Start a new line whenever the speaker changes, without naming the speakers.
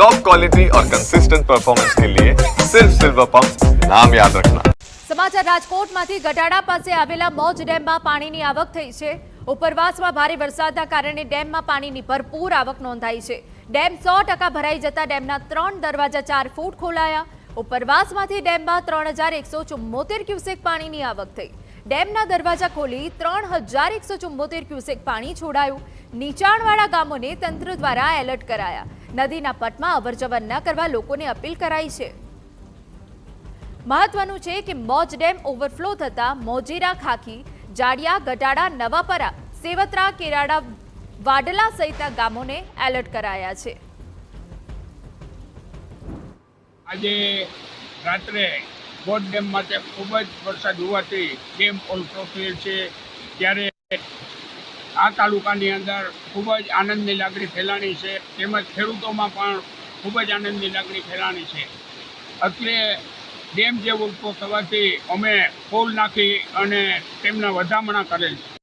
Top quality और consistent performance के लिए सिर्फ सिल्वर पंप नाम याद रखना।
સમાચાર રાજકોટમાંથી ગટાડા પાસે આવેલા મોજ ડેમમાં પાણીની આવક થઈ છે। ઉપરવાસમાં ભારે વરસાદના કારણે ડેમમાં પાણીની ભરપૂર આવક નોંધાઈ છે। ડેમ 100% ભરાઈ જતા ડેમના 3 દરવાજા 4 ફૂટ ખોલાયા। ઉપરવાસમાંથી ડેમમાં 3174 ક્યુસેક પાણીની આવક થઈ। ડેમના દરવાજા ખોલી 3174 ક્યુસેક પાણી છોડાયું। નીચાણવાળા ગામોને તંત્ર દ્વારા એલર્ટ કરાયા। નદીના પટમાં અવરજવર ન કરવા લોકોને અપીલ કરાઈ છે। મહત્વનું છે કે મોજ ડેમ ઓવરફ્લો થતા મોજીરા, ખાખી, જાડિયા, ગટાડા, નવાપરા, સેવત્રા, કેરાડા, વાડલા સહિતના ગામોને એલર્ટ કરાયા છે।
આજે રાત્રે મોજ ડેમ માટે ખૂબ જ વરસાદ હોવાથી ડેમ ઓવરફ્લો થયેલ છે, ત્યારે આ તાલુકાની અંદર ખૂબ જ આનંદની લાગણી ફેલાણી છે, તેમજ ખેડૂતોમાં પણ ખૂબ જ આનંદની લાગણી ફેલાણી છે। એટલે ડેમ જે ઓવરફ્લો થવાથી અમે પોલ નાખી અને તેમના વધામણા કરેલ છે।